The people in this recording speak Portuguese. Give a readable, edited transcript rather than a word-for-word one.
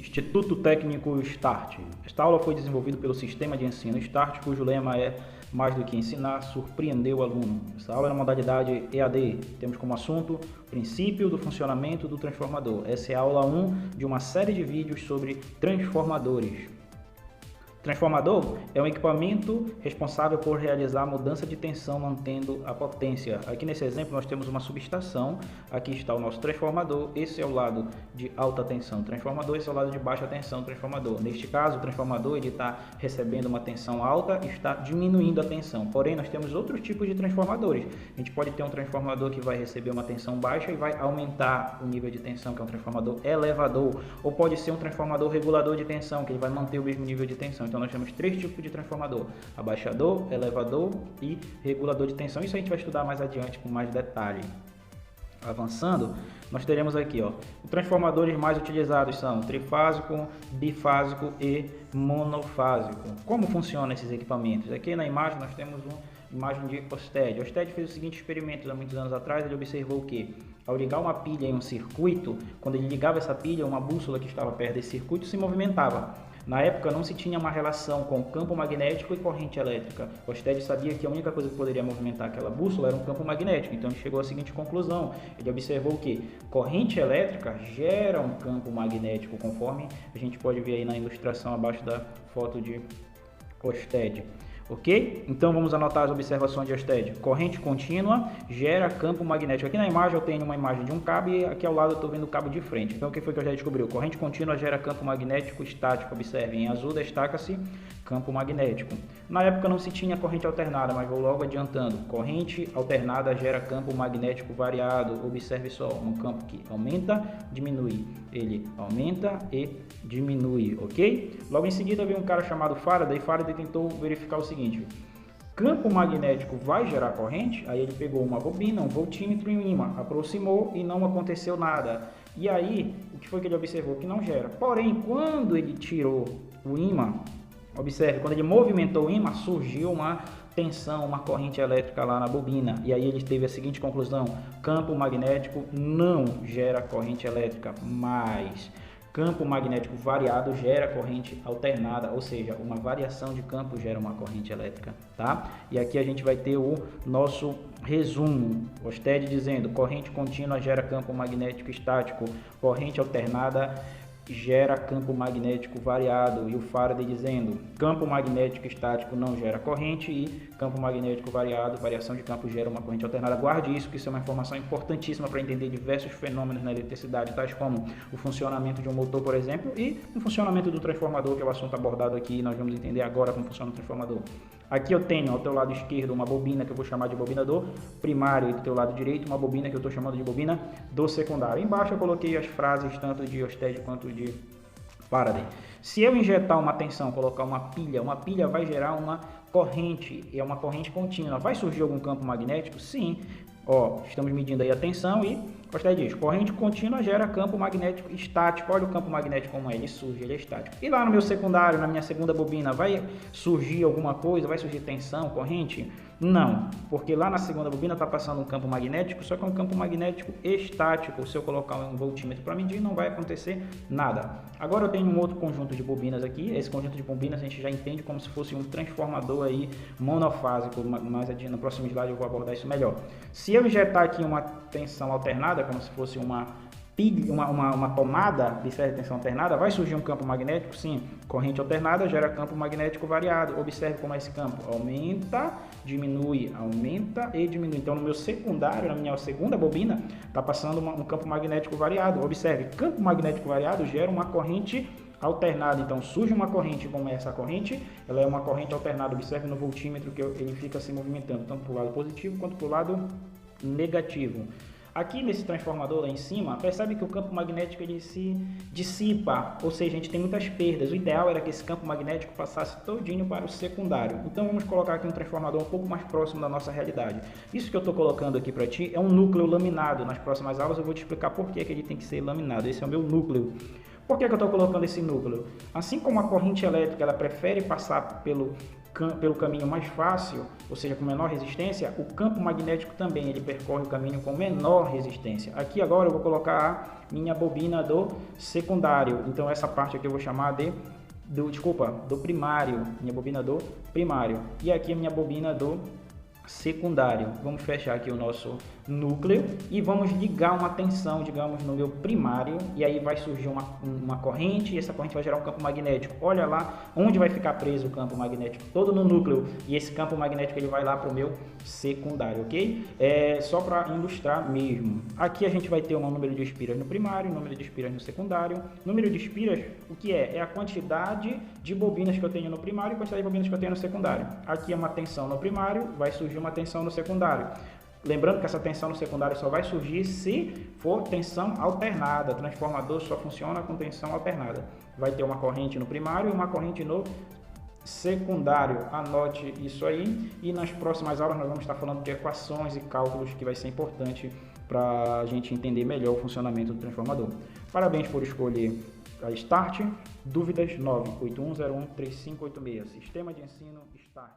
Instituto Técnico START. Esta aula foi desenvolvida pelo Sistema de Ensino START, cujo lema é mais do que ensinar, surpreender o aluno. Essa aula é na modalidade EAD. Temos como assunto princípio do funcionamento do transformador. Essa é a aula 1 de uma série de vídeos sobre transformadores. Transformador é um equipamento responsável por realizar a mudança de tensão mantendo a potência. Aqui nesse exemplo nós temos uma subestação, aqui está o nosso transformador, esse é o lado de alta tensão transformador, esse é o lado de baixa tensão transformador. Neste caso o transformador ele está recebendo uma tensão alta e está diminuindo a tensão, porém nós temos outros tipos de transformadores. A gente pode ter um transformador que vai receber uma tensão baixa e vai aumentar o nível de tensão, que é um transformador elevador, ou pode ser um transformador regulador de tensão, que ele vai manter o mesmo nível de tensão. Então nós temos três tipos de transformador: abaixador, elevador e regulador de tensão. Isso a gente vai estudar mais adiante com mais detalhe. Avançando, nós teremos aqui, os transformadores mais utilizados são trifásico, bifásico e monofásico. Como funcionam esses equipamentos? Aqui na imagem nós temos uma imagem de Ørsted. Ørsted fez o seguinte experimento há muitos anos atrás. Ele observou que ao ligar uma pilha em um circuito, quando ele ligava essa pilha, uma bússola que estava perto desse circuito se movimentava. Na época não se tinha uma relação com campo magnético e corrente elétrica. Ørsted sabia que a única coisa que poderia movimentar aquela bússola era um campo magnético. Então ele chegou à seguinte conclusão: ele observou que corrente elétrica gera um campo magnético, conforme a gente pode ver aí na ilustração abaixo da foto de Ørsted. Ok? Então vamos anotar as observações de Ørsted. Corrente contínua gera campo magnético. Aqui na imagem eu tenho uma imagem de um cabo e aqui ao lado eu estou vendo o cabo de frente. Então o que foi que eu já descobriu? Corrente contínua gera campo magnético estático. Observe, em azul destaca-se campo magnético. Na época não se tinha corrente alternada, mas vou logo adiantando. Corrente alternada gera campo magnético variado. Observe só, um campo que aumenta, diminui. Ele aumenta e diminui, ok? Logo em seguida veio um cara chamado Faraday. Faraday tentou verificar o seguinte: campo magnético vai gerar corrente? Aí ele pegou uma bobina, um voltímetro e um ímã, aproximou e não aconteceu nada. E aí, o que foi que ele observou? Que não gera. Porém, quando ele tirou o ímã, observe, quando ele movimentou o ímã, surgiu uma tensão, uma corrente elétrica lá na bobina. E aí ele teve a seguinte conclusão: campo magnético não gera corrente elétrica, mas campo magnético variado gera corrente alternada, ou seja, uma variação de campo gera uma corrente elétrica, tá? E aqui a gente vai ter o nosso resumo. Ørsted dizendo: corrente contínua gera campo magnético estático, corrente alternada gera campo magnético variado, e o Faraday dizendo: campo magnético estático não gera corrente e campo magnético variado, variação de campo, gera uma corrente alternada. Guarde isso, que isso é uma informação importantíssima para entender diversos fenômenos na eletricidade, tais como o funcionamento de um motor, por exemplo, e o funcionamento do transformador, que é o assunto abordado aqui. Nós vamos entender agora como funciona o transformador. Aqui eu tenho ao teu lado esquerdo uma bobina que eu vou chamar de bobina do primário, e do teu lado direito uma bobina que eu estou chamando de bobina do secundário. Embaixo eu coloquei as frases tanto de Ørsted quanto de Faraday. Se eu injetar uma tensão, colocar uma pilha vai gerar uma corrente, é uma corrente contínua. Vai surgir algum campo magnético? Sim. Estamos medindo aí a tensão e Ørsted diz: corrente contínua gera campo magnético estático. Olha o campo magnético como é, ele surge, ele é estático. E lá no meu secundário, na minha segunda bobina, vai surgir alguma coisa? Vai surgir tensão, corrente? Não, porque lá na segunda bobina está passando um campo magnético, só que é um campo magnético estático. Se eu colocar um voltímetro para medir, não vai acontecer nada. Agora eu tenho um outro conjunto de bobinas aqui. Esse conjunto de bobinas a gente já entende como se fosse um transformador aí monofásico. Mais adiante, no próximo slide eu vou abordar isso melhor. Se eu injetar aqui uma tensão alternada, como se fosse uma tomada de certa tensão alternada, vai surgir um campo magnético? Sim. Corrente alternada gera campo magnético variado. Observe como é esse campo: aumenta, diminui, aumenta e diminui. Então no meu secundário, na minha segunda bobina, está passando um campo magnético variado. Observe, campo magnético variado gera uma corrente alternada. Então surge uma corrente, como é essa corrente, ela é uma corrente alternada. Observe no voltímetro que ele fica se movimentando tanto para o lado positivo quanto para o lado negativo. Aqui nesse transformador lá em cima, percebe que o campo magnético ele se dissipa, ou seja, a gente tem muitas perdas. O ideal era que esse campo magnético passasse todinho para o secundário. Então vamos colocar aqui um transformador um pouco mais próximo da nossa realidade. Isso que eu estou colocando aqui para ti é um núcleo laminado. Nas próximas aulas eu vou te explicar por que ele tem que ser laminado. Esse é o meu núcleo. Por que eu estou colocando esse núcleo? Assim como a corrente elétrica ela prefere passar pelo caminho mais fácil, ou seja, com menor resistência, o campo magnético também ele percorre o caminho com menor resistência. Aqui agora eu vou colocar a minha bobina do secundário, então essa parte aqui eu vou chamar do primário, minha bobina do primário, e aqui a minha bobina do secundário. Vamos fechar aqui o nosso núcleo e vamos ligar uma tensão, digamos, no meu primário, e aí vai surgir uma corrente, e essa corrente vai gerar um campo magnético. Olha lá onde vai ficar preso o campo magnético, todo no núcleo, e esse campo magnético ele vai lá para o meu secundário, ok? Só para ilustrar mesmo. Aqui a gente vai ter um número de espiras no primário, um número de espiras no secundário. Número de espiras, o que é? É a quantidade de bobinas que eu tenho no primário e a quantidade de bobinas que eu tenho no secundário. Aqui é uma tensão no primário, vai surgir uma tensão no secundário. Lembrando que essa tensão no secundário só vai surgir se for tensão alternada. Transformador só funciona com tensão alternada. Vai ter uma corrente no primário e uma corrente no secundário. Anote isso aí. E nas próximas aulas nós vamos estar falando de equações e cálculos, que vai ser importante para a gente entender melhor o funcionamento do transformador. Parabéns por escolher a Start. Dúvidas 981013586. Sistema de ensino Start.